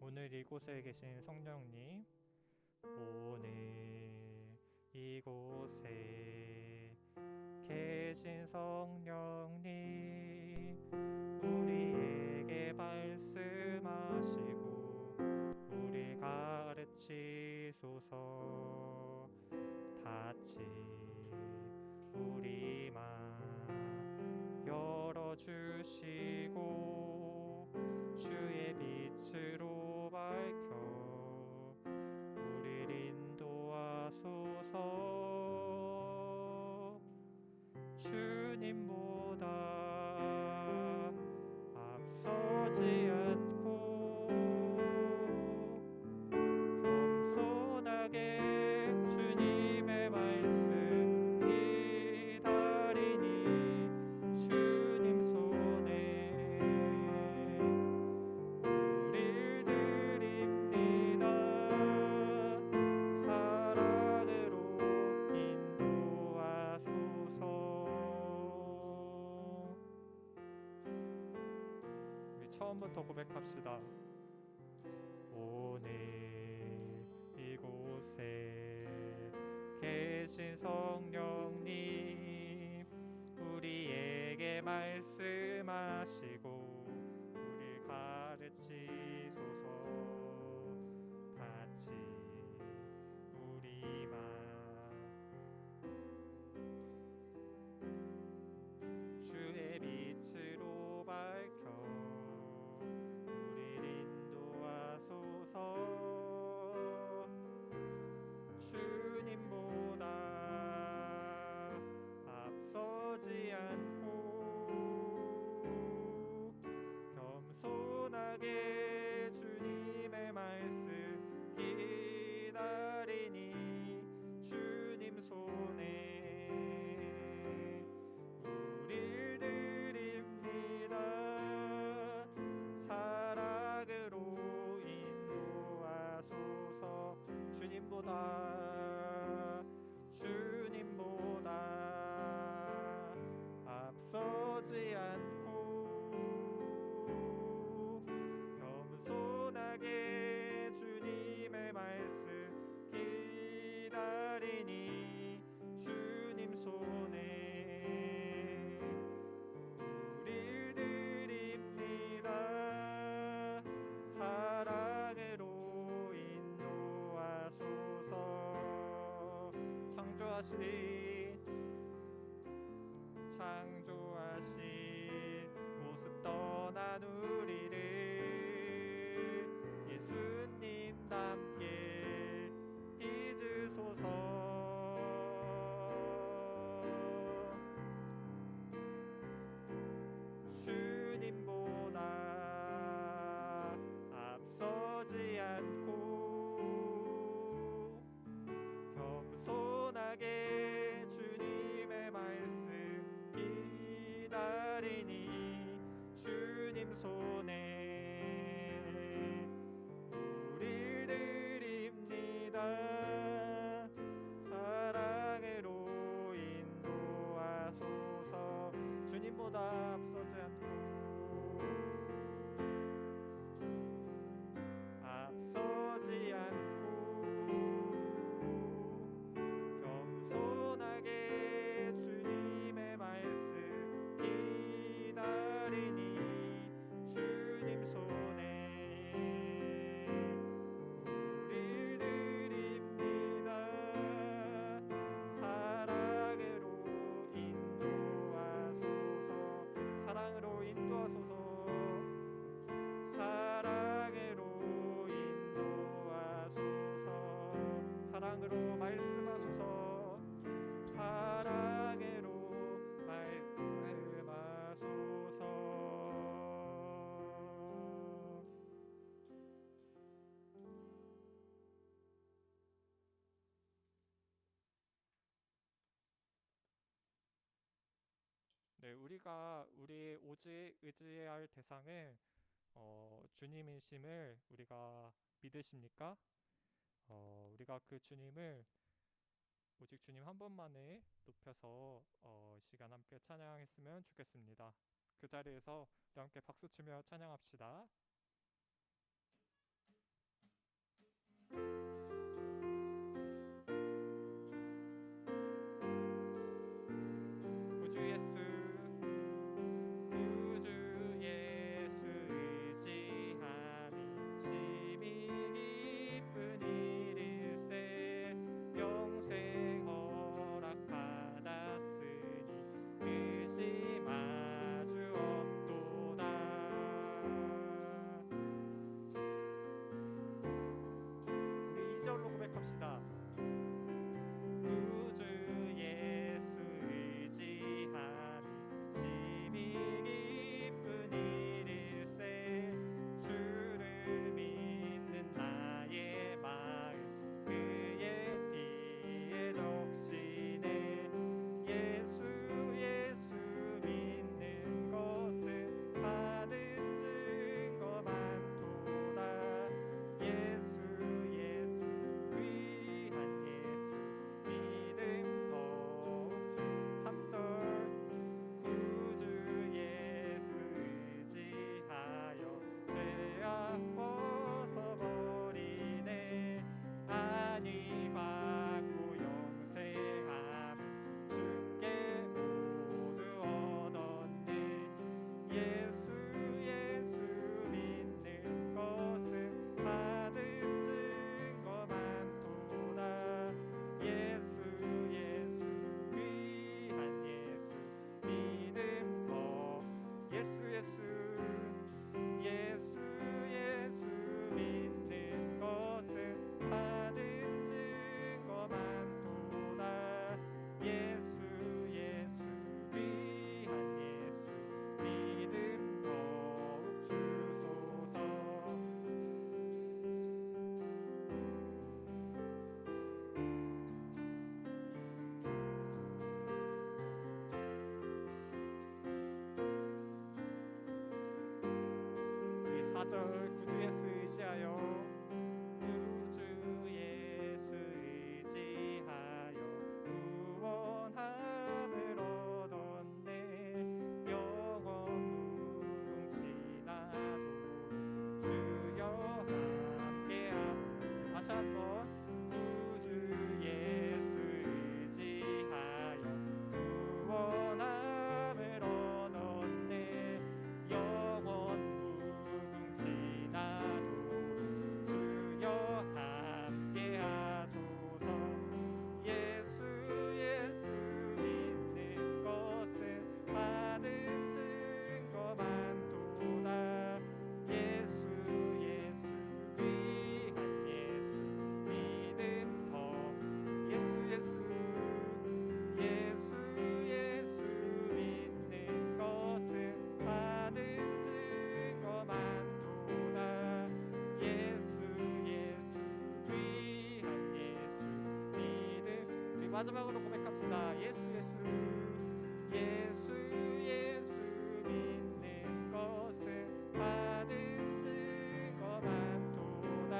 오늘 이곳에 계신 성령님, 오늘 이곳에 계신 성령님, 우리에게 말씀하시고 우리 가르치소서. 닫힌 우리 맘 열어주시고 주의 빛으로 밝혀 우릴 인도하소서. 주님보다 앞서지 않고 겸손하게 주님의 말씀 기다리니 주님 손에 우릴 드립니다. 사랑으로 인도하소서. 우리 처음부터 고백합시다. 오늘 이곳에 계신 성령님, 우리에게 말씀하시고 우릴 가르치소서. 닫힌 우리 맘 주의 빛으로 밝혀 우릴 인도하소서. 주님보다 앞서지 않고 겸손하게 주님의 말씀 기다리니 주님 손에 우릴 드립니다. 사랑으로 인도하소서. 주님보다 앞서지 않고 겸손하게 주님의 말씀 기다리니 주님 손에 우릴 드립니다. 사랑으로 인도하소서. 창조하신 모습 떠난 우리를 예수님 닮게 빚으소서. 주님보다 앞서지 않고 겸손하게 주님의 말씀 기다리니 주님 손에 우릴 드립니다. 사랑으로 인도하소서. 주님보다 앞서지 않고 겸손하게 주님의 말씀 기다리니 주님 손에 우릴 드립니다. 사랑으로 인도하소서. 사랑으로 인도하소서. 사랑으로 인도하소서. 사랑으로 말씀하소서. 사랑으로 말씀하소서. 네, 우리가 우리 오직 의지해야 할 대상은 주님이심을 우리가 믿으십니까? 우리가 그 주님을 오직 주님 한 분만에 높여서 시간 함께 찬양했으면 좋겠습니다. 그 자리에서 우리 함께 박수 치며 찬양합시다. 구주 예수 구주 예수 의지함이 심히 기쁜 일일세 영생 허락받았으니 의심 아주 없도다. 우리 2절로 고백합시다. 구주 예수 의지함이 심히 기쁜 일일세 주를 믿는 나의 마음 그의 피에 적시네 예수 예수 믿는 것은 받은 증거 많도다. 예수 예수 귀한 예수 믿음 더욱 주 3절 구주 예수 의지하여 죄악 벗어버리네 안위 받고 영생함 주께 모두 얻었네 예수 예수 믿는 것은 받은 증거 많도다. 예수 예수 귀한 예수 믿음 더 예수 예수 예수 예수 믿는 것은 받은 증거 많도다. 예수 예수 귀한 예수 믿음 더욱 주소서. 우리 4절 구주 예수 의지하여 구주 예수 의지하여 구원함을 얻었네 영원 무궁지나도 주여 함께하고 다시 한번 구주 예수 의지하여 구원함을 얻었네 영원 무궁지나도 주여 함께하소서. 예수 예수 믿는 것은 받은 증거 많도다. 예수 예수 귀한 예수 믿음 더 예수 예수 예수 예수 믿는 것은 받은 증거 많도다. 예수 예수 귀한 예수 믿음 우리 마지막으로 고백합시다. 예수 예수 예수 예수 믿는 것은 받은 증거 많도다.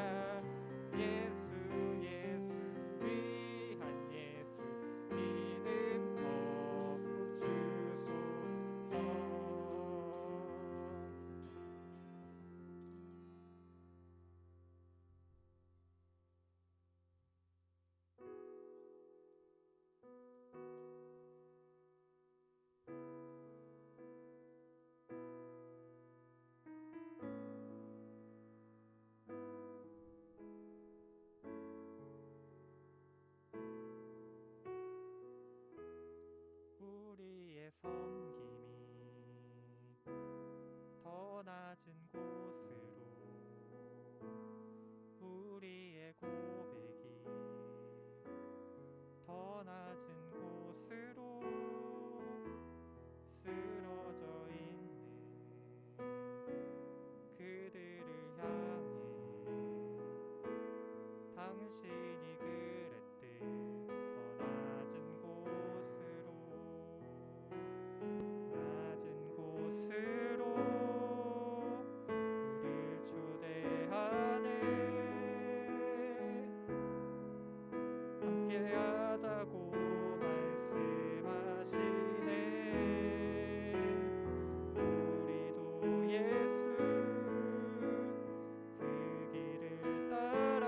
예수 예수 귀한 예수 믿음 더욱 주소서. 우리의 섬김이 더 낮은 곳으로 우리의 고백이 더 낮은 곳으로 쓰러져 있는 그들을 향해 당신이 그랬듯 더 낮은 곳으로 낮은 곳으로 우릴 초대하네 함께하자고 말씀하시네 우리도 예수 그 길을 따라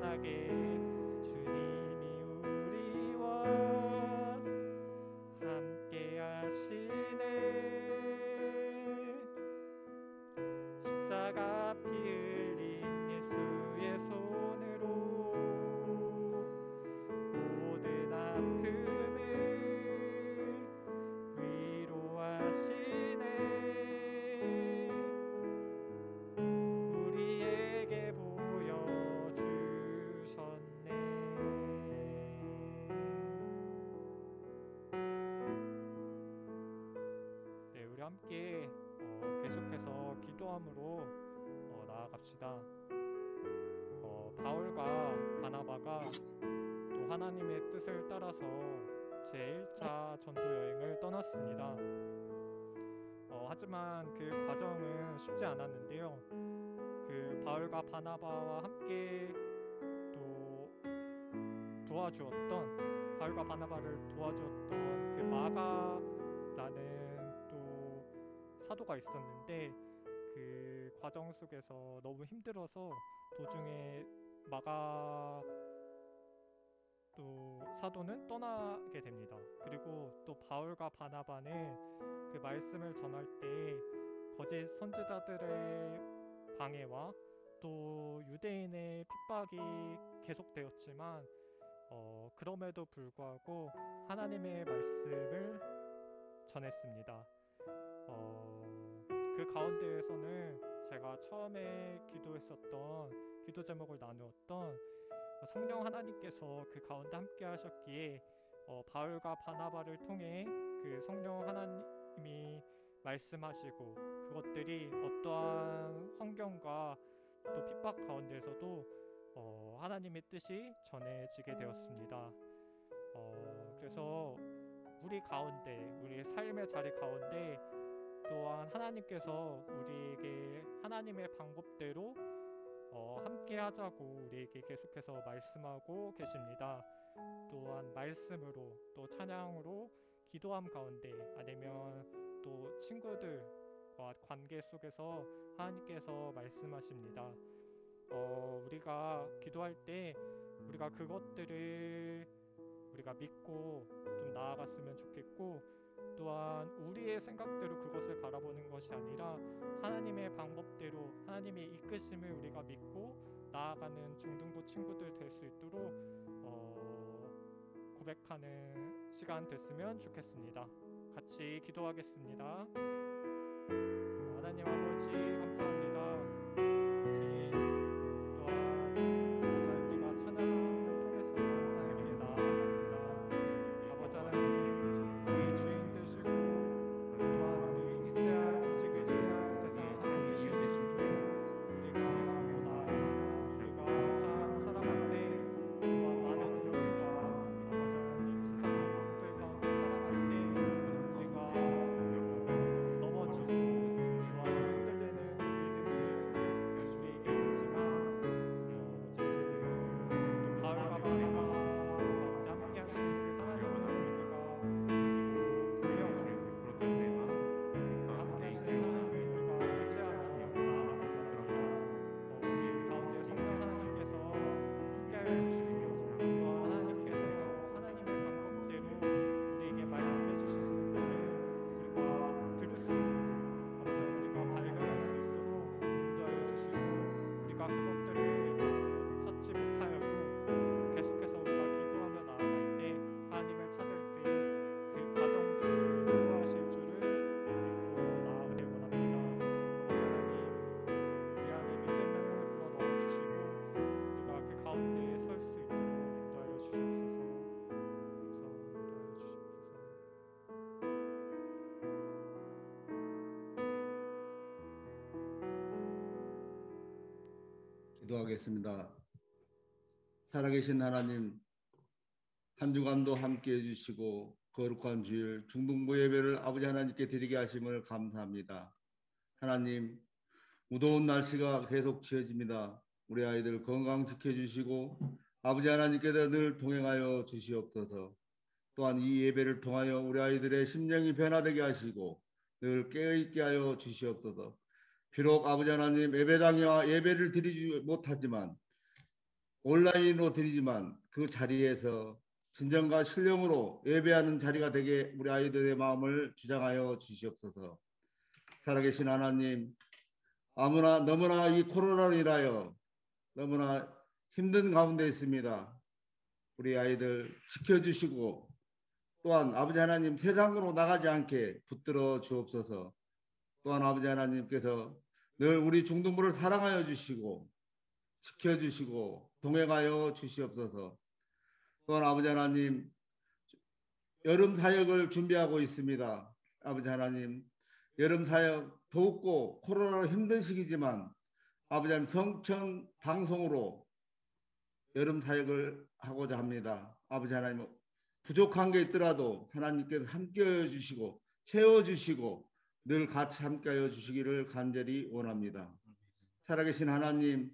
평안하게 주님이 우리와 함께 하시네. 십자가 피 흘린 예수의 손으로 모든 아픔을 위로하시네. 우리에게 보여주셨네. 네, 우리 함께 계속해서 기도함으로 나아갑시다. 바울과 바나바가 또 하나님의 뜻을 따라서 제1차 전도 여행을 떠났습니다. 하지만 그 과정은 쉽지 않았는데요. 그 바울과 바나바와 함께 또 도와주었던, 바울과 바나바를 도와주었던 그 마가라는 또 사도가 있었는데, 그 과정 속에서 너무 힘들어서 도중에 마가 또 사도는 떠나게 됩니다. 그리고 또 바울과 바나바는 그 말씀을 전할 때 거짓 선지자들의 방해와 또 유대인의 핍박이 계속되었지만 그럼에도 불구하고 하나님의 말씀을 전했습니다. 그 가운데에서는 제가 처음에 기도했었던 기도 제목을 나누었던 성령 하나님께서 그 가운데 함께 하셨기에 바울과 바나바를 통해 그 성령 하나님이 말씀하시고 그것들이 어떠한 환경과 또 핍박 가운데서도 하나님의 뜻이 전해지게 되었습니다. 그래서 우리 가운데, 우리의 삶의 자리 가운데 또한 하나님께서 우리에게 하나님의 방법대로 함께 하자고 우리에게 계속해서 말씀하고 계십니다. 또한 말씀으로 또 찬양으로 기도함 가운데 아니면 또 친구들과 관계 속에서 하나님께서 말씀하십니다. 우리가 기도할 때 우리가 그것들을 우리가 믿고 좀 나아갔으면 좋겠고, 또한 우리의 생각대로 그것을 바라보는 것이 아니라 하나님의 방법대로 하나님의 이끄심을 우리가 믿고 나아가는 중등부 친구들 될 수 있도록 고백하는 시간 됐으면 좋겠습니다. 같이 기도하겠습니다. 하나님 아버지 감사합니다. 주님, 또한 어제 우리가 찬양을 통해서 하나님께 나아갔습니다. 아버지 하나님, 우리 주인 되시고 또한 우리 의지할 오직 의지할 대상 하고 계신 주님, 우리가 더 나아갑니다. 우리가 참 살아갈 때 또한 많은 일들과 아버지 하나님 세상의 것들 가운데 살아갈 때 우리가 넘어지고 또한 흔들리는 믿음들 우리에게 있지만 어제는 또 바울과 바나바 가운데 함께 하시는 그 하나님을 우리가 부여하고 함께 하시는 하나님을 우리가 의지하며 나아갑니다. 우리 가운데 성령 하나님께서 함께하여 주시고 또한 하나님께서 하나님의 방법대로 우리에게 말씀해 주시는 것들을 우리가 들을 수 있고 아버지 우리가 발견할 수 있도록 인도하여 주시고, 우리가 그것들을 찾지 못하여도 계속해서 우리가 기도하며 나아갈 때 하나님을 찾을 때 그 과정들을 인도하실 줄을 믿고 나아가길 원합니다. 아버지 하나님, 우리 안에 믿음을 불어넣어 주시고 우리가 그 가운데 설 수 있도록 인도하여 주시옵소서. 기도하겠습니다. 살아계신 하나님, 한 주간도 함께 해주시고 거룩한 주일 중등부 예배를 아버지 하나님께 드리게 하심을 감사합니다. 하나님, 무더운 날씨가 계속 지어집니다. 우리 아이들 건강 지켜주시고 아버지 하나님께서 늘 동행하여 주시옵소서. 또한 이 예배를 통하여 우리 아이들의 심령이 변화되게 하시고 늘 깨어있게 하여 주시옵소서. 비록 아버지 하나님 예배당에 예배를 드리지 못하지만 온라인으로 드리지만 그 자리에서 진정과 신령으로 예배하는 자리가 되게 우리 아이들의 마음을 주장하여 주시옵소서. 살아계신 하나님, 아무나 너무나 이 코로나로 인하여 너무나 힘든 가운데 있습니다. 우리 아이들 지켜주시고 또한 아버지 하나님 세상으로 나가지 않게 붙들어 주옵소서. 또한 아버지 하나님께서 늘 우리 중등부를 사랑하여 주시고 지켜주시고 동행하여 주시옵소서. 또한 아버지 하나님 여름 사역을 준비하고 있습니다. 아버지 하나님 여름 사역 더욱고 코로나로 힘든 시기지만 아버지 하나님 성천 방송으로 여름 사역을 하고자 합니다. 아버지 하나님 부족한 게 있더라도 하나님께서 함께해 주시고 채워주시고 늘 같이 함께하여 주시기를 간절히 원합니다. 살아계신 하나님,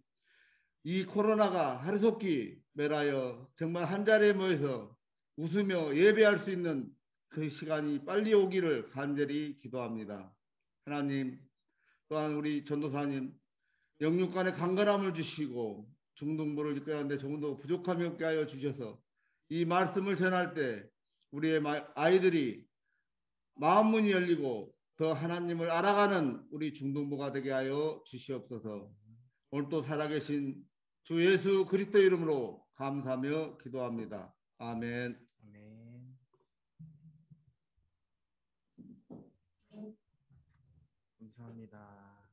이 코로나가 하루속히 mer하여 정말 한자리에 모여서 웃으며 예배할 수 있는 그 시간이 빨리 오기를 간절히 기도합니다. 하나님, 또한 우리 전도사님 영육간의 강건함을 주시고 중등부를 이끌어가는데 조금도 부족함이 없게 하여 주셔서 이 말씀을 전할 때 우리의 아이들이 마음문이 열리고 더 하나님을 알아가는 우리 중등부가 되게 하여 주시옵소서. 오늘 또 살아계신 주 예수 그리스도 이름으로 감사하며 기도합니다. 아멘. 아멘. 감사합니다.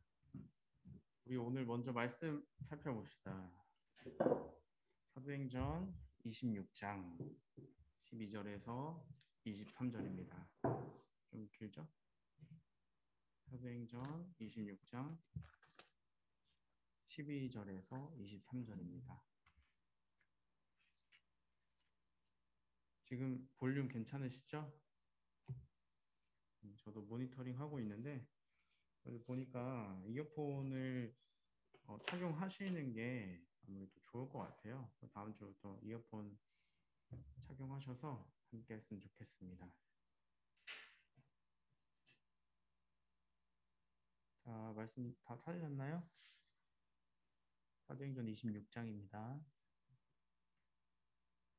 우리 오늘 먼저 말씀 살펴봅시다. 사도행전 26장 12절에서 23절입니다. 좀 길죠? 사도행전 26장 12절에서 23절입니다. 지금 볼륨 괜찮으시죠? 저도 모니터링 하고 있는데 보니까 이어폰을 착용하시는 게 아무래도 좋을 것 같아요. 다음 주부터 이어폰 착용하셔서 함께 했으면 좋겠습니다. 자, 말씀 다 찾으셨나요? 사도행전 26장입니다.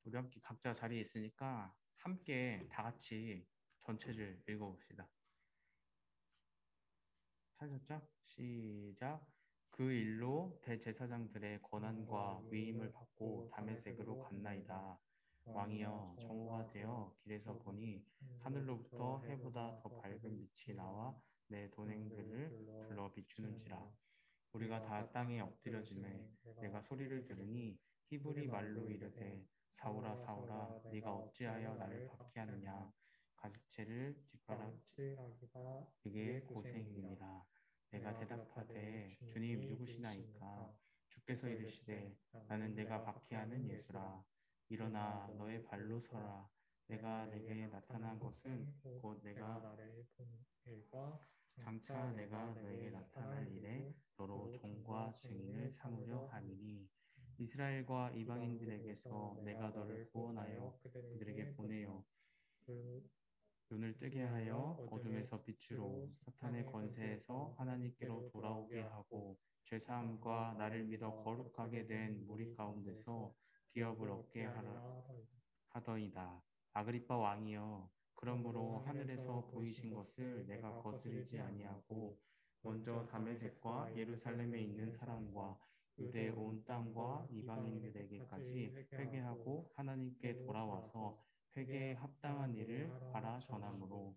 우리 함께 각자 자리에 있으니까 함께 다 같이 전체를 읽어봅시다. 찾으셨죠? 시작. 그 일로 대제사장들의 권한과 위임을 받고 다메섹으로 갔나이다. 왕이여, 정오가 되어 길에서 보니 하늘로부터 해보다 더 밝은 빛이 나와 내 동행들을 불러 비추는지라. 우리가 다 땅에 엎드려지매 내가 소리를 들으니 히브리 말로 이르되 사울아 사울아 네가 어찌하여 나를 박해하느냐. 가시체를 뒷바라지하기가 네게 고생이니라. 내가 대답하되 주님 누구시나이까. 주께서 이르시되 나는 내가 박해하는 예수라. 일어나 너의 발로 서라. 내가 내게 나타난 것은 곧 내가 나를 본 일과 장차 내가 너에게 나타날 일에 너로 종과 증인을 삼으려 함이니 이스라엘과 이방인들에게서 내가 너를 구원하여 그들에게 보내어 눈을 뜨게 하여 어둠에서 빛으로 사탄의 권세에서 하나님께로 돌아오게 하고 죄사함과 나를 믿어 거룩하게 된 무리 가운데서 기업을 얻게 하더이다. 아그리빠 왕이여, 그러므로 하늘에서 보이신 것을 내가 거스르지 아니하고 먼저 다메섹과 예루살렘에 있는 사람과 유대 온 땅과 이방인들에게까지 회개하고 하나님께 돌아와서 회개에 합당한 일을 바라 전하므로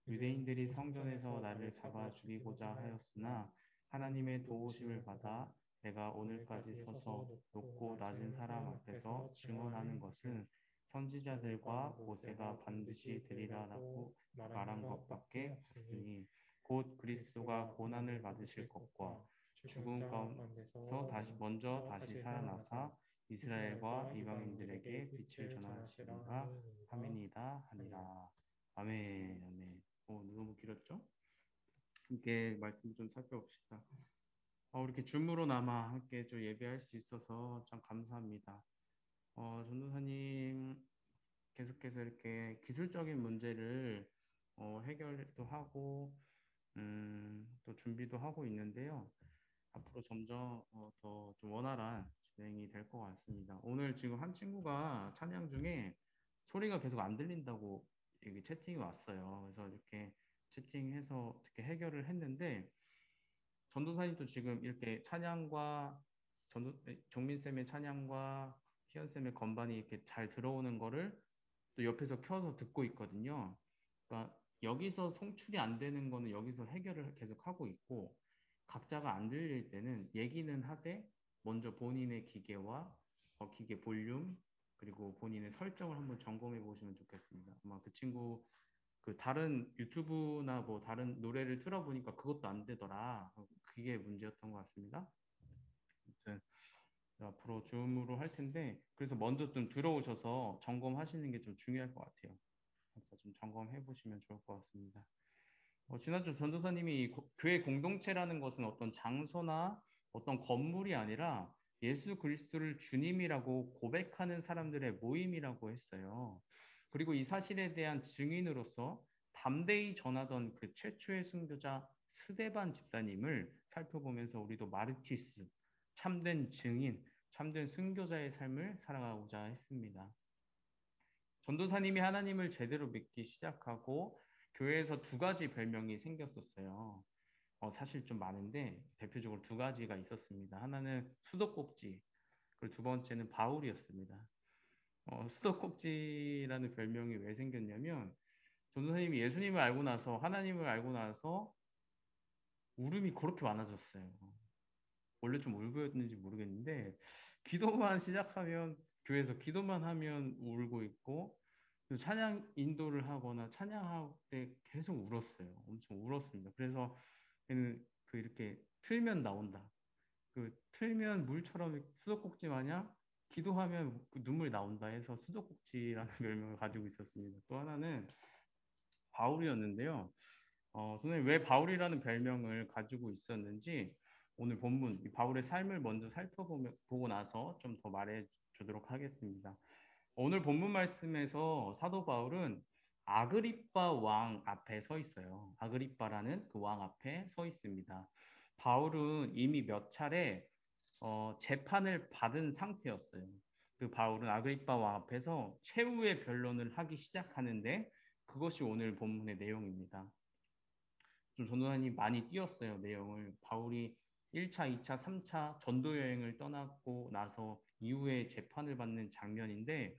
유대인들이 성전에서 나를 잡아 죽이고자 하였으나 하나님의 도우심을 받아 내가 오늘까지 서서 높고 낮은 사람 앞에서 증언하는 것은 선지자들과 모세가 반드시 되리라라고 말한 것밖에 없으니 곧 그리스도가 고난을 받으실 것과 죽음 가운데서 다시 살아나사 이스라엘과 이방인들에게 빛을 전하시리라 하미니이다 하니라. 아멘. 아멘. 너무 길었죠? 함께 말씀 좀 살펴봅시다. 이렇게 줌으로나마 함께 좀 예배할 수 있어서 참 감사합니다. 전도사님 계속해서 이렇게 기술적인 문제를 해결도 하고 또 준비도 하고 있는데요. 앞으로 점점 더 좀 원활한 진행이 될 것 같습니다. 오늘 지금 한 친구가 찬양 중에 소리가 계속 안 들린다고 여기 채팅이 왔어요. 그래서 이렇게 채팅해서 어떻게 해결을 했는데 전도사님도 지금 이렇게 찬양과 종민쌤의 찬양과 희연쌤의 건반이 이렇게 잘 들어오는 거를 또 옆에서 켜서 듣고 있거든요. 그러니까 여기서 송출이 안 되는 거는 여기서 해결을 계속 하고 있고 각자가 안 들릴 때는 얘기는 하되 먼저 본인의 기계와 기계 볼륨 그리고 본인의 설정을 한번 점검해 보시면 좋겠습니다. 아마 그 친구 그 다른 유튜브나 뭐 다른 노래를 틀어보니까 그것도 안 되더라. 그게 문제였던 것 같습니다. 아무튼 앞으로 줌으로 할 텐데 그래서 먼저 좀 들어오셔서 점검하시는 게 좀 중요할 것 같아요. 좀 점검해 보시면 좋을 것 같습니다. 지난주 전도사님이 교회 공동체라는 것은 어떤 장소나 어떤 건물이 아니라 예수 그리스도를 주님이라고 고백하는 사람들의 모임이라고 했어요. 그리고 이 사실에 대한 증인으로서 담대히 전하던 그 최초의 순교자 스데반 집사님을 살펴보면서 우리도 마르티스, 참된 증인, 참된 순교자의 삶을 살아가고자 했습니다. 전도사님이 하나님을 제대로 믿기 시작하고 교회에서 두 가지 별명이 생겼었어요. 사실 좀 많은데 대표적으로 두 가지가 있었습니다. 하나는 수도꼭지, 그리고 두 번째는 바울이었습니다. 수도꼭지라는 별명이 왜 생겼냐면 전도사님이 예수님을 알고 나서 하나님을 알고 나서 울음이 그렇게 많아졌어요. 원래 좀 울고였는지 모르겠는데 기도만 시작하면 교회에서 기도만 하면 울고 있고 찬양 인도를 하거나 찬양할 때 계속 울었어요. 엄청 울었습니다. 그래서 그 이렇게 틀면 나온다. 그 틀면 물처럼 수도꼭지 마냥 기도하면 그 눈물이 나온다 해서 수도꼭지라는 별명을 가지고 있었습니다. 또 하나는 바울이었는데요. 저는 왜 바울이라는 별명을 가지고 있었는지 오늘 본문 바울의 삶을 먼저 살펴보고 나서 좀 더 말해 주도록 하겠습니다. 오늘 본문 말씀에서 사도 바울은 아그리빠 왕 앞에 서 있어요. 아그리빠라는 그 왕 앞에 서 있습니다. 바울은 이미 몇 차례 재판을 받은 상태였어요. 그 바울은 아그리빠 왕 앞에서 최후의 변론을 하기 시작하는데 그것이 오늘 본문의 내용입니다. 좀 전도사님 많이 띄었어요. 내용을. 바울이 1차, 2차, 3차 전도 여행을 떠났고 나서 이후에 재판을 받는 장면인데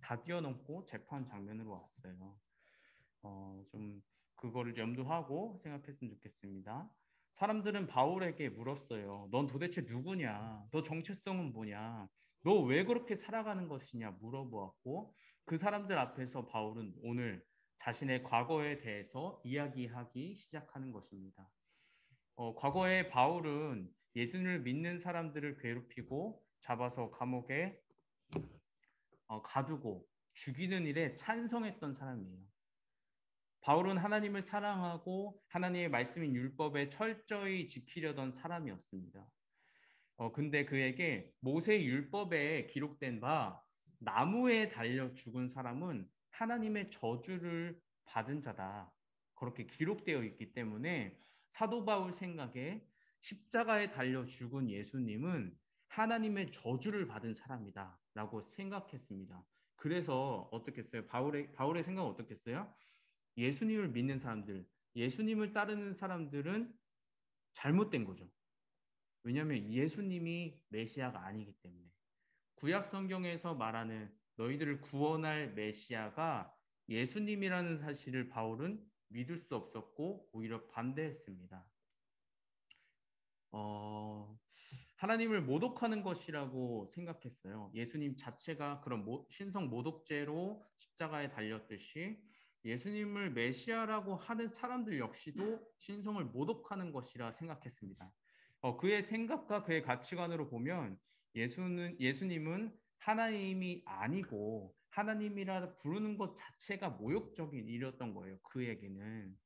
다 뛰어넘고 재판 장면으로 왔어요. 좀 그거를 염두하고 생각했으면 좋겠습니다. 사람들은 바울에게 물었어요. 넌 도대체 누구냐? 너 정체성은 뭐냐? 너 왜 그렇게 살아가는 것이냐? 물어보았고 그 사람들 앞에서 바울은 오늘 자신의 과거에 대해서 이야기하기 시작하는 것입니다. 과거에 바울은 예수님을 믿는 사람들을 괴롭히고 잡아서 감옥에 가두고 죽이는 일에 찬성했던 사람이에요. 바울은 하나님을 사랑하고 하나님의 말씀인 율법에 철저히 지키려던 사람이었습니다. 근데 그에게 모세 율법에 기록된 바 나무에 달려 죽은 사람은 하나님의 저주를 받은 자다. 그렇게 기록되어 있기 때문에 사도 바울 생각에 십자가에 달려 죽은 예수님은 하나님의 저주를 받은 사람이다라고 생각했습니다. 그래서 어떻겠어요? 바울의 생각은 어떻겠어요? 예수님을 믿는 사람들, 예수님을 따르는 사람들은 잘못된 거죠. 왜냐하면 예수님이 메시아가 아니기 때문에. 구약 성경에서 말하는 너희들을 구원할 메시아가 예수님이라는 사실을 바울은 믿을 수 없었고 오히려 반대했습니다. 하나님을 모독하는 것이라고 생각했어요. 예수님 자체가 그런 신성 모독죄로 십자가에 달렸듯이 예수님을 메시아라고 하는 사람들 역시도 신성을 모독하는 것이라 생각했습니다. 그의 생각과 그의 가치관으로 보면 예수님은 하나님이 아니고 하나님이라 부르는 것 자체가 모욕적인 일이었던 거예요. 그에게는.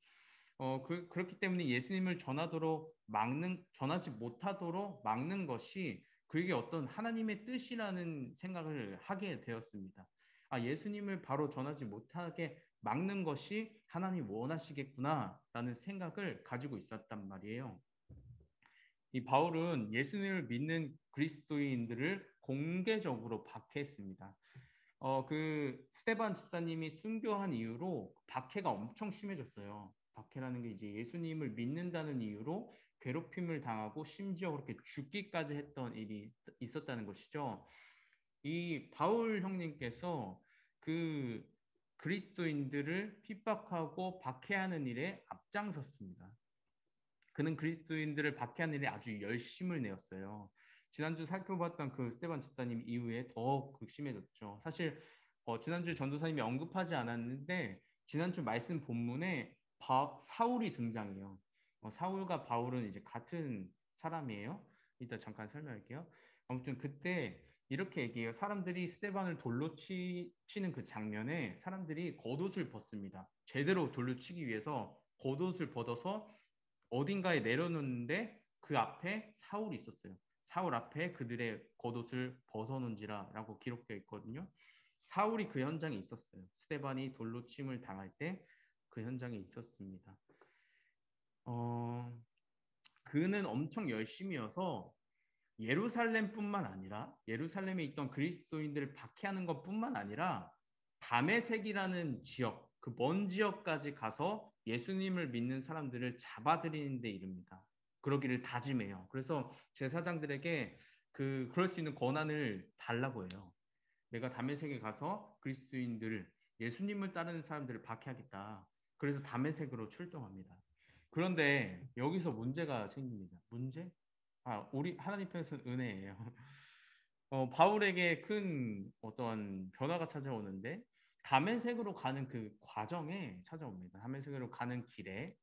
그렇기 때문에 예수님을 전하지 못하도록 막는 것이 그에게 어떤 하나님의 뜻이라는 생각을 하게 되었습니다. 예수님을 바로 전하지 못하게 막는 것이 하나님 원하시겠구나라는 생각을 가지고 있었단 말이에요. 이 바울은 예수님을 믿는 그리스도인들을 공개적으로 박해했습니다. 그 스데반 집사님이 순교한 이후로 박해가 엄청 심해졌어요. 박해라는 게 이제 예수님을 믿는다는 이유로 괴롭힘을 당하고 심지어 그렇게 죽기까지 했던 일이 있었다는 것이죠. 이 바울 형님께서 그 그리스도인들을 핍박하고 박해하는 일에 앞장섰습니다. 그는 그리스도인들을 박해하는 일에 아주 열심을 내었어요. 지난주 살펴봤던 그 스데반 집사님 이후에 더 극심해졌죠. 사실 지난주 전도사님이 언급하지 않았는데 지난주 말씀 본문에 사울이 등장해요. 사울과 바울은 이제 같은 사람이에요. 이따 잠깐 설명할게요. 아무튼 그때 이렇게 얘기해요. 사람들이 스데반을 돌로 치는 그 장면에 사람들이 겉옷을 벗습니다. 제대로 돌로 치기 위해서 겉옷을 벗어서 어딘가에 내려놓는데 그 앞에 사울이 있었어요. 사울 앞에 그들의 겉옷을 벗어놓은지라라고 기록되어 있거든요. 사울이 그 현장에 있었어요. 스데반이 돌로 침을 당할 때 그 현장에 있었습니다. 그는 엄청 열심이어서 예루살렘뿐만 아니라 예루살렘에 있던 그리스도인들을 박해하는 것뿐만 아니라 다메섹이라는 지역, 그 먼 지역까지 가서 예수님을 믿는 사람들을 잡아들이는 데 이릅니다. 그러기를 다짐해요. 그래서 제사장들에게 그럴 수 있는 권한을 달라고 해요. 내가 다메섹에 가서 그리스도인들, 예수님을 따르는 사람들을 박해하겠다. 그래서 다메섹으로 출동합니다. 그런데 여기서 문제가 생깁니다. 문제? 우리 하나님 편에서는 은혜예요. 바울에게 큰 어떤 변화가 찾아오는데 다메섹으로 가는 그 과정에 찾아옵니다. 다메섹으로 가는 길에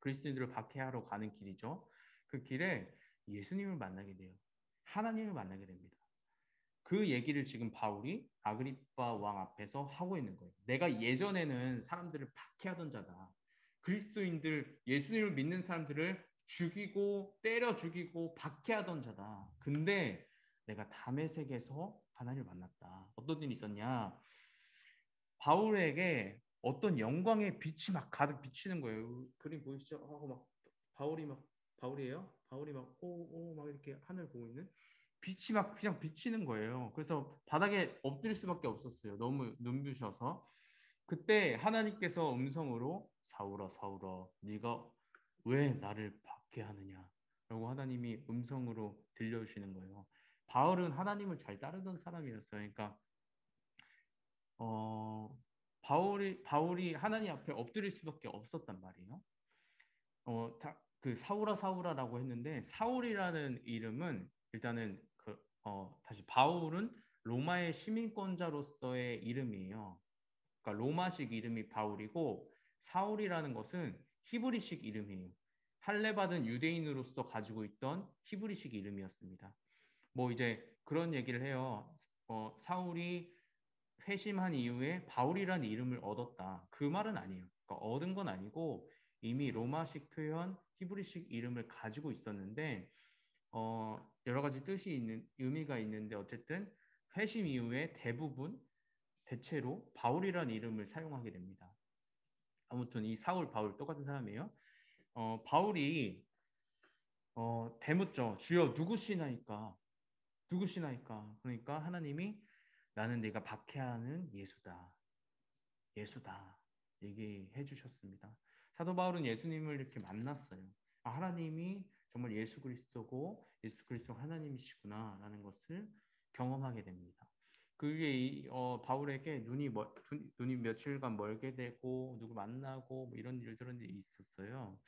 그리스도인들을 박해하러 가는 길이죠. 그 길에 예수님을 만나게 돼요. 하나님을 만나게 됩니다. 그 얘기를 지금 바울이 아그리빠 왕 앞에서 하고 있는 거예요. 내가 예전에는 사람들을 박해하던 자다. 그리스도인들, 예수님을 믿는 사람들을 죽이고 때려 죽이고 박해하던 자다. 근데 내가 다메섹에서 하나님을 만났다. 어떤 일이 있었냐? 바울에게 어떤 영광의 빛이 막 가득 비치는 거예요. 그림 보이시죠? 하고 막 바울이에요? 바울이 막 오 막 이렇게 하늘 보고 있는 빛이 막 그냥 비치는 거예요. 그래서 바닥에 엎드릴 수밖에 없었어요. 너무 눈부셔서. 그때 하나님께서 음성으로 사울아 사울아 네가 왜 나를 박해하느냐 라고 하나님이 음성으로 들려주시는 거예요. 바울은 하나님을 잘 따르던 사람이었어요. 그러니까 바울이 하나님 앞에 엎드릴 수밖에 없었단 말이에요. 그 사울아 사울아라고 했는데 사울이라는 이름은 일단은 다시 바울은 로마의 시민권자로서의 이름이에요. 그러니까 로마식 이름이 바울이고 사울이라는 것은 히브리식 이름이에요. 할례받은 유대인으로서 가지고 있던 히브리식 이름이었습니다. 뭐 이제 그런 얘기를 해요. 사울이 회심한 이후에 바울이라는 이름을 얻었다. 그 말은 아니에요. 그러니까 얻은 건 아니고 이미 로마식 표현, 히브리식 이름을 가지고 있었는데 여러 가지 뜻이 있는 의미가 있는데 어쨌든 회심 이후에 대체로 바울이라는 이름을 사용하게 됩니다. 아무튼 이 사울, 바울 똑같은 사람이에요. 바울이 대묻죠. 주여 누구시나이까? 누구시나이까? 그러니까 하나님이 나는 네가 박해하는 예수다. 예수다. 얘기해 주셨습니다. 사도 바울은 예수님을 이렇게 만났어요. 하나님이 정말 예수 그리스도고 예수 그리스도 하나님이시구나 라는 것을 경험하게 됩니다. 그게 바울에게 눈이 며칠간 멀게 되고 누구 만나고 뭐 이런 일들이 있었어요.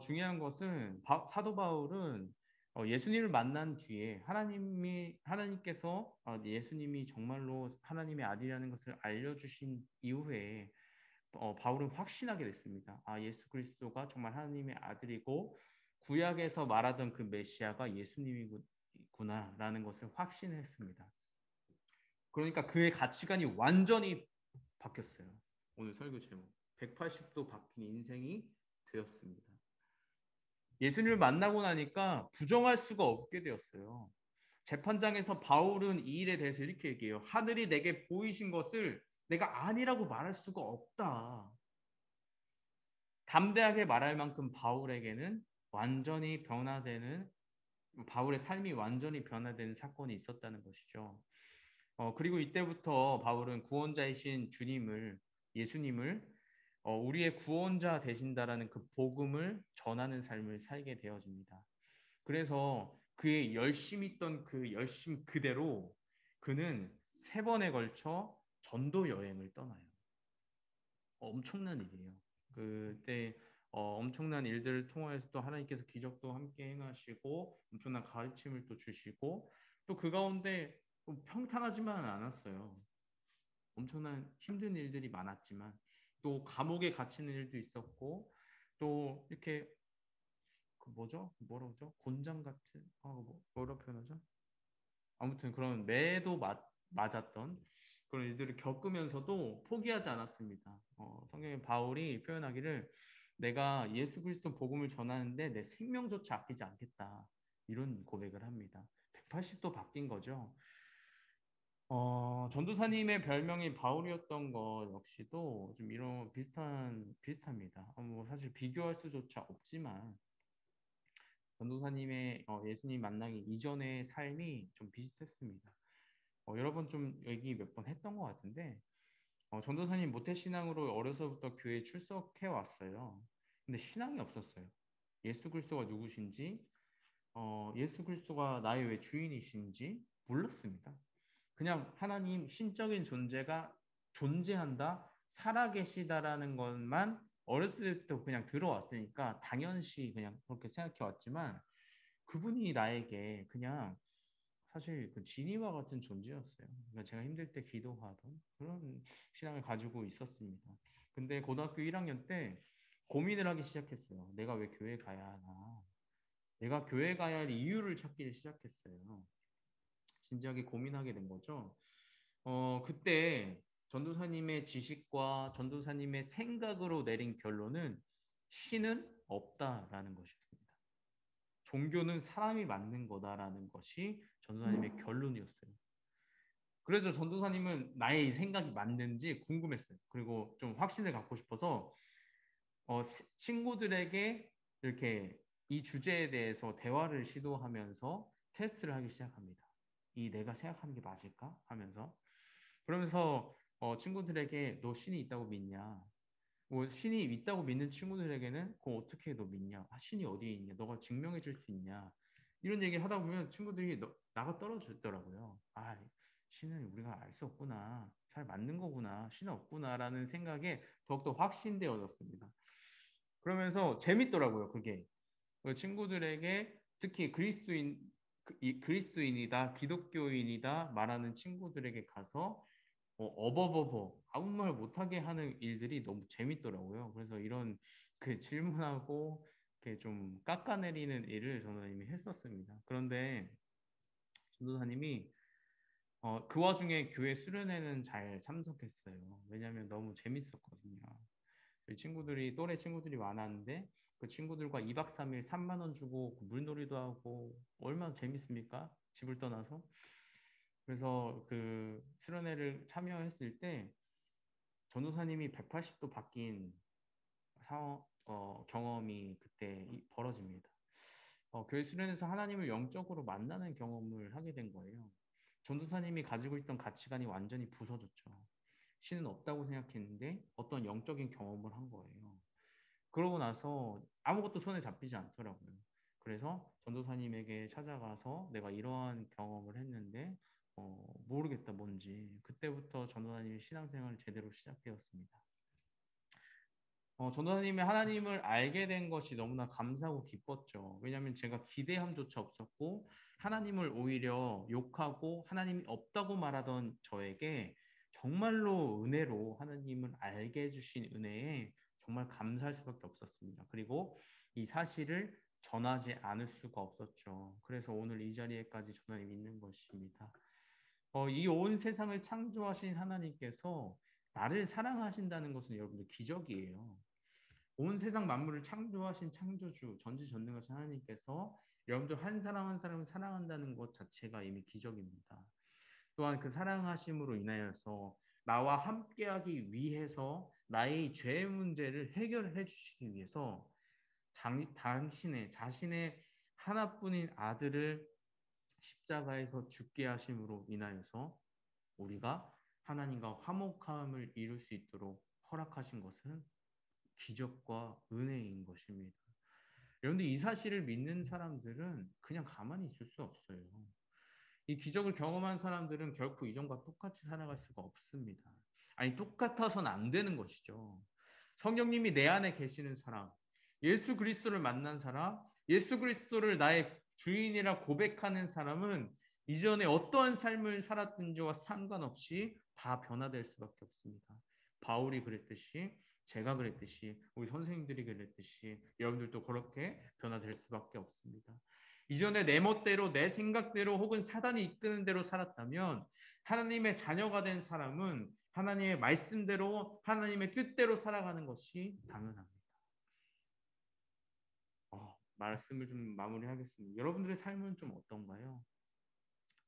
중요한 것은 사도 바울은 예수님을 만난 뒤에 하나님께서 예수님이 정말로 하나님의 아들이라는 것을 알려주신 이후에 바울은 확신하게 됐습니다. 예수 그리스도가 정말 하나님의 아들이고 구약에서 말하던 그 메시아가 예수님이구나라는 것을 확신했습니다. 그러니까 그의 가치관이 완전히 바뀌었어요. 오늘 설교 제목 180도 바뀐 인생이 되었습니다. 예수님을 만나고 나니까 부정할 수가 없게 되었어요. 재판장에서 바울은 이 일에 대해서 이렇게 얘기해요. 하늘이 내게 보이신 것을 내가 아니라고 말할 수가 없다. 담대하게 말할 만큼 바울에게는 완전히 변화되는 바울의 삶이 완전히 변화되는 사건이 있었다는 것이죠. 그리고 이때부터 바울은 구원자이신 예수님을 우리의 구원자 되신다라는 그 복음을 전하는 삶을 살게 되어집니다. 그래서 그의 열심히 있던 그 열심 그대로 그는 3번에 걸쳐 전도 여행을 떠나요. 엄청난 일이에요. 그때 엄청난 일들을 통하여서 또 하나님께서 기적도 함께 행하시고 엄청난 가르침을 또 주시고 또 그 가운데 또 평탄하지만 않았어요. 엄청난 힘든 일들이 많았지만 또 감옥에 갇히는 일도 있었고 또 이렇게 그 뭐죠? 뭐라고 그러죠? 곤장 같은 뭐라 표현하죠? 아무튼 그런 매도 맞았던 그런 일들을 겪으면서도 포기하지 않았습니다. 성경의 바울이 표현하기를 내가 예수 그리스도 복음을 전하는데 내 생명조차 아끼지 않겠다. 이런 고백을 합니다. 180도 바뀐 거죠. 전도사님의 별명이 바울이었던 것 역시도 좀 이런 비슷합니다. 뭐 사실 비교할 수조차 없지만 전도사님의 예수님 만나기 이전의 삶이 좀 비슷했습니다. 여러 번 좀 얘기 몇 번 했던 것 같은데 전도사님 모태신앙으로 어려서부터 교회에 출석해 왔어요. 근데 신앙이 없었어요. 예수 그리스도가 누구신지 예수 그리스도가 나의 왜 주인이신지 몰랐습니다. 그냥 하나님 신적인 존재가 존재한다, 살아계시다라는 것만 어렸을 때부터 그냥 들어왔으니까 당연시 그냥 그렇게 생각해 왔지만 그분이 나에게 그냥 사실 그 지니와 같은 존재였어요. 그러니까 제가 힘들 때 기도하던 그런 신앙을 가지고 있었습니다. 근데 고등학교 1학년 때 고민을 하기 시작했어요. 내가 왜 교회 가야 하나? 내가 교회 가야 할 이유를 찾기 시작했어요. 진지하게 고민하게 된 거죠. 그때 전도사님의 지식과 전도사님의 생각으로 내린 결론은 신은 없다라는 것이었습니다. 종교는 사람이 만든 거다라는 것이 전도사님의 결론이었어요. 그래서 전도사님은 나의 생각이 맞는지 궁금했어요. 그리고 좀 확신을 갖고 싶어서 친구들에게 이렇게 이 주제에 대해서 대화를 시도하면서 테스트를 하기 시작합니다. 이 내가 생각하는 게 맞을까? 하면서 그러면서 친구들에게 너 신이 있다고 믿냐? 뭐 신이 있다고 믿는 친구들에게는 그거 어떻게 너 믿냐? 신이 어디에 있냐? 너가 증명해 줄 수 있냐? 이런 얘기를 하다 보면 친구들이 나가 떨어지더라고요. 신은 우리가 알 수 없구나. 잘 맞는 거구나. 신은 없구나라는 생각에 더욱더 확신되어졌습니다. 그러면서 재밌더라고요, 그게. 그 친구들에게 특히 그리스도인이다, 기독교인이다 말하는 친구들에게 가서 어버버버 아무 말 못하게 하는 일들이 너무 재밌더라고요. 그래서 이런 그 질문하고 이렇게 좀 깎아내리는 일을 전도사님이 했었습니다. 그런데 전도사님이 그 와중에 교회 수련회는 잘 참석했어요. 왜냐하면 너무 재밌었거든요. 저희 친구들이 또래 친구들이 많았는데 그 친구들과 2박 3일 3만 원 주고 물놀이도 하고 얼마나 재밌습니까? 집을 떠나서. 그래서 그 수련회를 참여했을 때 전도사님이 180도 바뀐 경험이 그때 벌어집니다. 교회 수련회에서 하나님을 영적으로 만나는 경험을 하게 된 거예요. 전도사님이 가지고 있던 가치관이 완전히 부서졌죠. 신은 없다고 생각했는데 어떤 영적인 경험을 한 거예요. 그러고 나서 아무것도 손에 잡히지 않더라고요. 그래서 전도사님에게 찾아가서 내가 이러한 경험을 했는데 모르겠다 뭔지 그때부터 전도사님이 신앙생활을 제대로 시작되었습니다. 전도사님이 하나님을 알게 된 것이 너무나 감사하고 기뻤죠. 왜냐하면 제가 기대함조차 없었고 하나님을 오히려 욕하고 하나님이 없다고 말하던 저에게 정말로 은혜로 하나님을 알게 해주신 은혜에 정말 감사할 수밖에 없었습니다. 그리고 이 사실을 전하지 않을 수가 없었죠. 그래서 오늘 이 자리에까지 전하님 있는 것입니다. 이 온 세상을 창조하신 하나님께서 나를 사랑하신다는 것은 여러분들 기적이에요. 온 세상 만물을 창조하신 창조주, 전지전능하신 하나님께서 여러분들 한 사람 한 사람을 사랑한다는 것 자체가 이미 기적입니다. 또한 그 사랑하심으로 인하여서 나와 함께하기 위해서 나의 죄 문제를 해결해 주시기 위해서 당신의 자신의 하나뿐인 아들을 십자가에서 죽게 하심으로 인하여서 우리가 하나님과 화목함을 이룰 수 있도록 허락하신 것은 기적과 은혜인 것입니다. 여러분들 이 사실을 믿는 사람들은 그냥 가만히 있을 수 없어요. 이 기적을 경험한 사람들은 결코 이전과 똑같이 살아갈 수가 없습니다. 아니 똑같아서는 안 되는 것이죠. 성령님이 내 안에 계시는 사람, 예수 그리스도를 만난 사람, 예수 그리스도를 나의 주인이라 고백하는 사람은 이전에 어떠한 삶을 살았든지와 상관없이 다 변화될 수밖에 없습니다. 바울이 그랬듯이, 제가 그랬듯이, 우리 선생님들이 그랬듯이 여러분들도 그렇게 변화될 수밖에 없습니다. 이전에 내 멋대로, 내 생각대로 혹은 사단이 이끄는 대로 살았다면 하나님의 자녀가 된 사람은 하나님의 말씀대로, 하나님의 뜻대로 살아가는 것이 당연합니다. 말씀을 좀 마무리하겠습니다. 여러분들의 삶은 좀 어떤가요?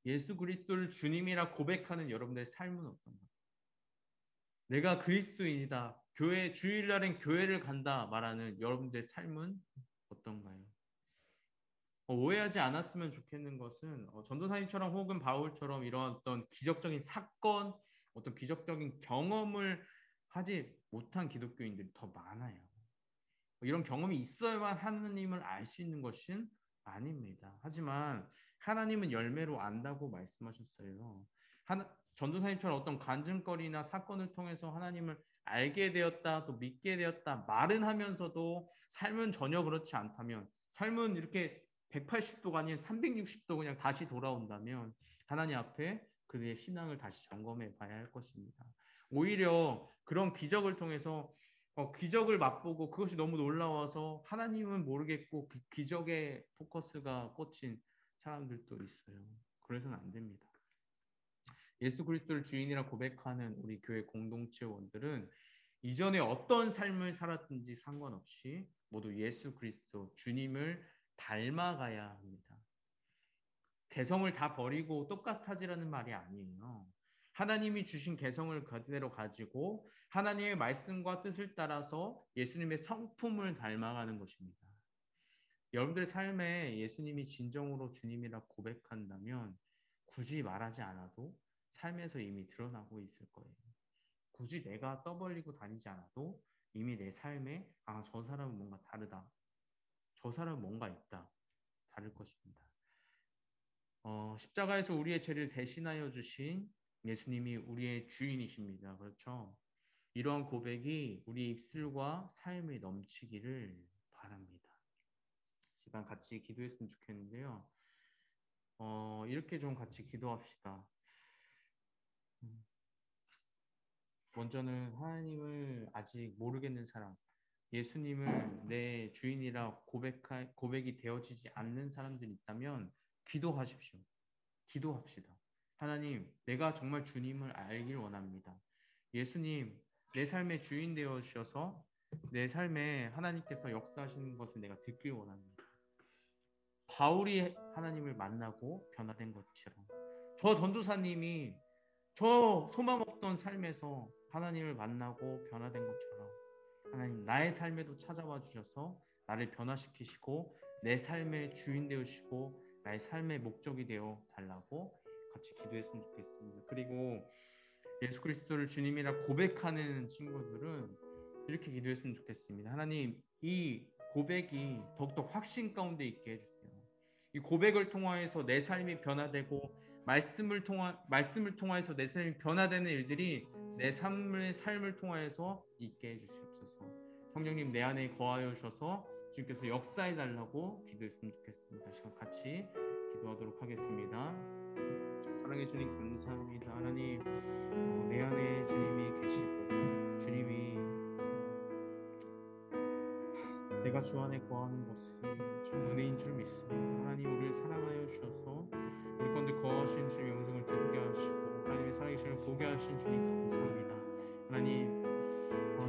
예수 그리스도를 주님이라 고백하는 여러분들의 삶은 어떤가요? 내가 그리스도인이다, 교회 주일날엔 교회를 간다 말하는 여러분들의 삶은 어떤가요? 오해하지 않았으면 좋겠는 것은 전도사님처럼 혹은 바울처럼 이런 어떤 기적적인 사건, 어떤 기적적인 경험을 하지 못한 기독교인들이 더 많아요. 이런 경험이 있어야만 하나님을 알 수 있는 것은 아닙니다. 하지만 하나님은 열매로 안다고 말씀하셨어요. 전도사님처럼 어떤 간증거리나 사건을 통해서 하나님을 알게 되었다, 또 믿게 되었다 말은 하면서도 삶은 전혀 그렇지 않다면, 삶은 이렇게 180도가 아닌 360도 그냥 다시 돌아온다면 하나님 앞에 그의 신앙을 다시 점검해 봐야 할 것입니다. 오히려 그런 기적을 통해서 기적을 맛보고 그것이 너무 놀라워서 하나님은 모르겠고 그 기적에 포커스가 꽂힌 사람들도 있어요. 그래서는 안 됩니다. 예수 그리스도를 주인이라 고백하는 우리 교회 공동체원들은 이전에 어떤 삶을 살았든지 상관없이 모두 예수 그리스도 주님을 닮아가야 합니다. 개성을 다 버리고 똑같아지라는 말이 아니에요. 하나님이 주신 개성을 그대로 가지고 하나님의 말씀과 뜻을 따라서 예수님의 성품을 닮아가는 것입니다. 여러분들의 삶에 예수님이 진정으로 주님이라 고백한다면 굳이 말하지 않아도 삶에서 이미 드러나고 있을 거예요. 굳이 내가 떠벌리고 다니지 않아도 이미 내 삶에 저 사람은 뭔가 다르다, 저 사람은 뭔가 있다, 다를 것입니다. 십자가에서 우리의 죄를 대신하여 주신 예수님이 우리의 주인이십니다. 그렇죠? 이러한 고백이 우리 입술과 삶에 넘치기를 바랍니다. 시간 같이 기도했으면 좋겠는데요. 이렇게 좀 같이 기도합시다. 먼저는 하나님을 아직 모르겠는 사람, 예수님을 내 주인이라 고백이 되어지지 않는 사람들이 있다면 기도하십시오. 기도합시다. 하나님, 내가 정말 주님을 알길 원합니다. 예수님, 내 삶의 주인 되어 주셔서 내 삶에 하나님께서 역사하시는 것을 내가 듣길 원합니다. 바울이 하나님을 만나고 변화된 것처럼, 저 전도사님이 저 소망 없던 삶에서 하나님을 만나고 변화된 것처럼 하나님, 나의 삶에도 찾아와 주셔서 나를 변화시키시고 내 삶의 주인 되시고 나의 삶의 목적이 되어 달라고 같이 기도했으면 좋겠습니다. 그리고 예수 그리스도를 주님이라 고백하는 친구들은 이렇게 기도했으면 좋겠습니다. 하나님, 이 고백이 더욱더 확신 가운데 있게 해주세요. 이 고백을 통하여서 내 삶이 변화되고 말씀을 통하여서 내 삶이 변화되는 일들이 내 삶을 통하여서 있게 해주시옵소서. 성령님, 내 안에 거하여 주셔서 주님께서 역사해 달라고 기도했으면 좋겠습니다. 시간 같이 기도하도록 하겠습니다. 사랑해 주님 감사합니다. 하나님, 내 안에 주님이 계시고 주님이 내가 주 안에 거하는 것이 참 은혜인 줄 믿습니다. 하나님, 우리를 사랑하여 주셔서 우리 가운데 거하신 주님의 음성을 듣게 하시고 하나님의 살아계심을 보게 하신 주님 감사합니다. 하나님,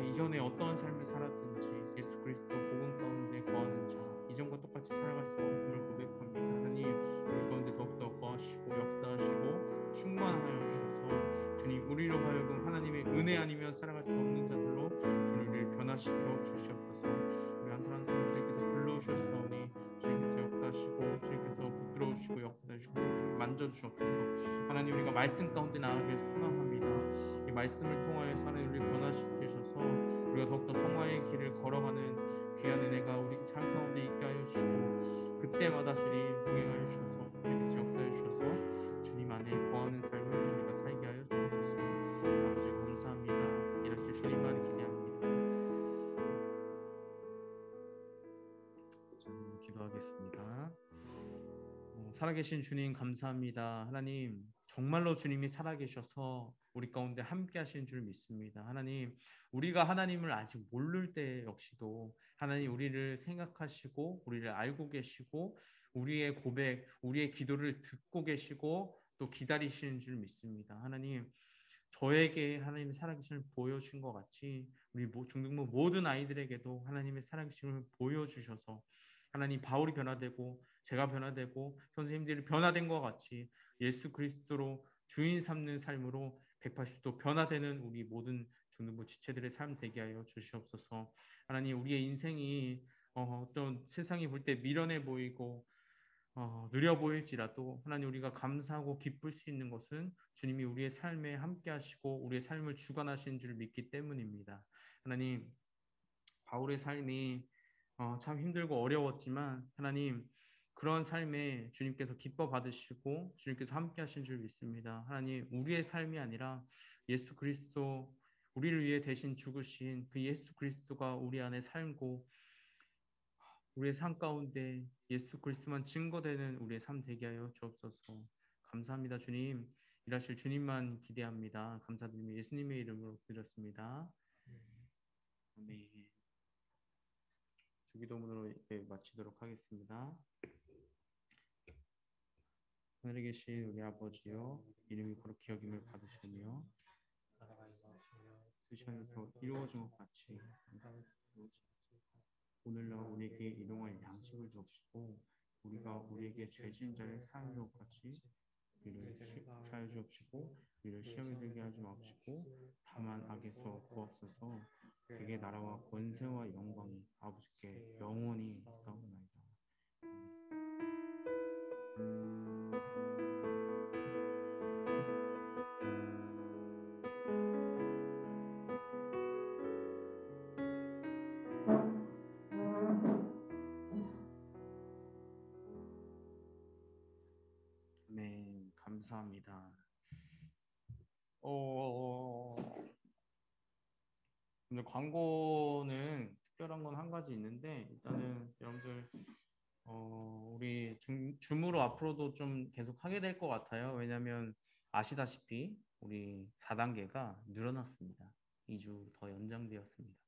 이전에 어떠한 삶을 살았든지 예수 그리스도 복음 가운데 거하는 자, 이전과 똑같이 살아갈 수 없음을 고백합니다. 하나님, 우리 가운데 더욱더 거하시고 역사하시고 충만하여 주셔서 주님, 우리로 하여금 하나님의 은혜 아니면 살아갈 수 없는 자들로 주님 우리를 변화시켜 주시옵소서. 우리 한 사람 주님께서 부드러우셨사오니 주님께서 역사하시고 주님께서 부드러우시고 역사하시고 만져주시옵소서. 하나님, 우리가 말씀 가운데 나아가길 순항합니다. 이 말씀을 통하여서 하나님 우리를 변화시키셔서 우리가 더욱더 성화의 길을 걸어가는 귀한 은혜가 우리 삶 가운데 있게 하여 주시고, 그때마다 주님 동행하여 주셔서 주님께서 역사해 주셔서 주님 안에 거하는 삶을 우리가 살게 하여 주옵소서. 아버지 감사합니다. 이러실 주님만 기대합니다. 자, 기도하겠습니다. 살아계신 주님 감사합니다. 하나님, 정말로 주님이 살아계셔서 우리 가운데 함께 하신 줄 믿습니다. 하나님, 우리가 하나님을 아직 모를 때 역시도 하나님 우리를 생각하시고 우리를 알고 계시고 우리의 고백, 우리의 기도를 듣고 계시고 또 기다리시는 줄 믿습니다. 하나님, 저에게 하나님의 살아계심을 보여주신 것 같이 우리 중등부 모든 아이들에게도 하나님의 살아계심을 보여주셔서 하나님, 바울이 변화되고 제가 변화되고 선생님들이 변화된 것 같이 예수 그리스도로 주인 삼는 삶으로 180도 변화되는 우리 모든 중등부 지체들의 삶 되게 하여 주시옵소서. 하나님, 우리의 인생이 어떤 세상이 볼 때 미련해 보이고 느려 보일지라도 하나님, 우리가 감사하고 기쁠 수 있는 것은 주님이 우리의 삶에 함께 하시고 우리의 삶을 주관하시는 줄 믿기 때문입니다. 하나님, 바울의 삶이 참 힘들고 어려웠지만 하나님, 그런 삶에 주님께서 기뻐 받으시고 주님께서 함께 하신 줄 믿습니다. 하나님, 우리의 삶이 아니라 예수 그리스도, 우리를 위해 대신 죽으신 그 예수 그리스도가 우리 안에 살고 우리의 삶 가운데 예수 그리스도만 증거되는 우리의 삶 되게 하여 주옵소서. 감사합니다. 주님, 일하실 주님만 기대합니다. 감사드리며 예수님의 이름으로 드렸습니다. 아멘. 주기도문으로 마치도록 하겠습니다. 하늘에 계신 우리 아버지여, 이름이 거룩히 여김을 받으시며 나라가 임하시며 뜻이 하늘에서 이루어진 것 같이 오늘날 우리에게 일용할 양식을 주옵시고, 우리가 우리에게 죄진 자를 사하는 것 같이 우리를 사하여 주옵시고, 우리를 시험에 들게 하지 마옵시고 다만 악에서 구하옵소서. 그게 나라와 권세와 영광이 아버지께 영원히 있사옵나이다. 네, 감사합니다. 오늘 광고는 특별한 건 한 가지 있는데, 일단은 여러분들 우리 줌으로 앞으로도 좀 계속 하게 될 것 같아요. 왜냐하면 아시다시피 우리 4단계가 늘어났습니다. 2주 더 연장되었습니다.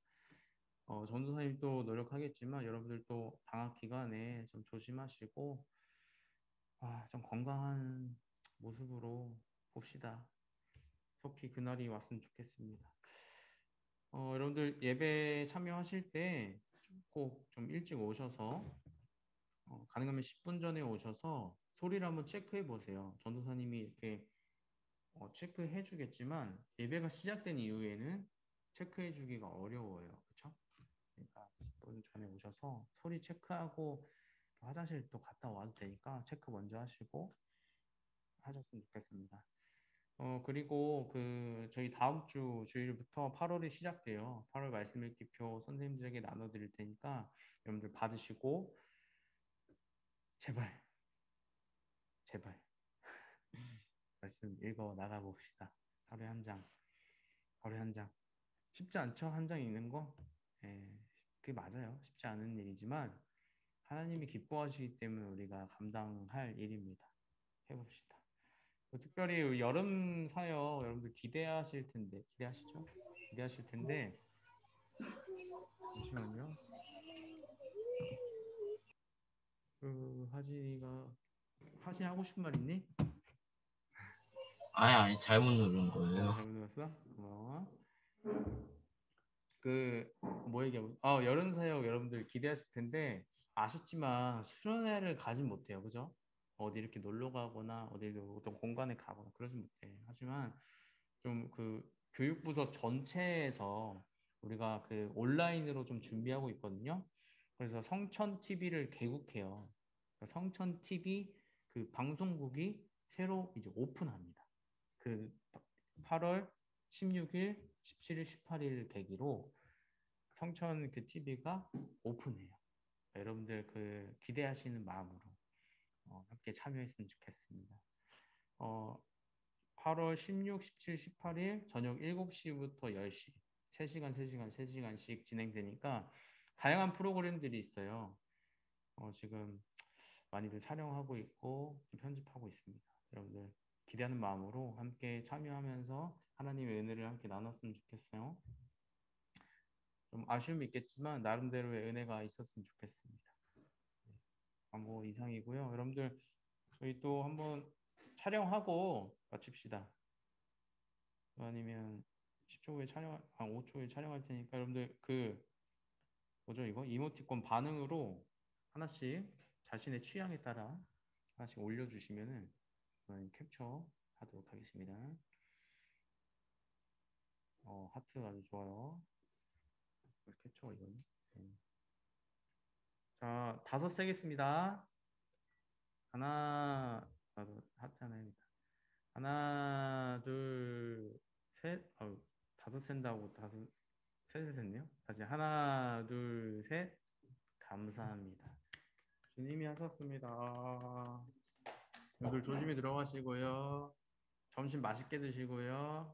전도사님도 노력하겠지만 여러분들도 방학 기간에 좀 조심하시고 좀 건강한 모습으로 봅시다. 속히 그날이 왔으면 좋겠습니다. 여러분들 예배 참여하실 때 꼭 좀 일찍 오셔서 가능하면 10분 전에 오셔서 소리를 한번 체크해 보세요. 전도사님이 이렇게 체크해 주겠지만 예배가 시작된 이후에는 체크해 주기가 어려워요. 그렇죠? 그러니까 10분 전에 오셔서 소리 체크하고 화장실 또 갔다 와도 되니까 체크 먼저 하시고 하셨으면 좋겠습니다. 그리고 저희 다음 주 주일부터 8월이 시작돼요. 8월 말씀 읽기표 선생님들에게 나눠드릴 테니까 여러분들 받으시고 제발 말씀 읽어 나가 봅시다. 하루에 한 장. 쉽지 않죠? 한 장 읽는 거? 그게 맞아요. 쉽지 않은 일이지만 하나님이 기뻐하시기 때문에 우리가 감당할 일입니다. 해봅시다. 특별히 여름 사역 여러분들 기대하실 텐데, 기대하실 텐데, 잠시만요. 하진이 하고 싶은 말 있니? 아니 잘못 누른 거예요. 잘못 눌렀어? 고마워. 뭐 얘기하고? 여름 사역 여러분들 기대하실 텐데 아쉽지만 수련회를 가진 못해요, 그죠? 어디 이렇게 놀러 가거나 어디 어떤 공간에 가거나 그러지 못해. 하지만 좀 교육부서 전체에서 우리가 온라인으로 좀 준비하고 있거든요. 그래서 성천 TV를 개국해요. 그러니까 성천 TV 그 방송국이 새로 이제 오픈합니다. 그 8월 16일, 17일, 18일 계기로 성천 그 TV가 오픈해요. 여러분들 그 기대하시는 마음으로 함께 참여했으면 좋겠습니다. 8월 16, 17, 18일 저녁 7시부터 10시 3시간, 3시간, 3시간씩 진행되니까 다양한 프로그램들이 있어요. 지금 많이들 촬영하고 있고 편집하고 있습니다. 여러분들 기대하는 마음으로 함께 참여하면서 하나님의 은혜를 함께 나눴으면 좋겠어요. 좀 아쉬움이 있겠지만 나름대로의 은혜가 있었으면 좋겠습니다. 광고 이상이고요. 여러분들 저희 또 한번 촬영하고 마칩시다. 아니면 10초 후에 5초 후에 촬영할 테니까 여러분들 그 뭐죠 이거 이모티콘 반응으로 하나씩 자신의 취향에 따라 하나씩 올려주시면은 저는 캡처하도록 하겠습니다. 하트 아주 좋아요. 캡처 이건. 네. 자, 5 세겠습니다. 하나, 나도 하트 하나 해야겠다. 하나, 둘, 셋. 5 센다고 셋을 셌네요. 다시 하나, 둘, 셋. 감사합니다. 주님이 하셨습니다. 여러분 조심히 들어가시고요. 점심 맛있게 드시고요.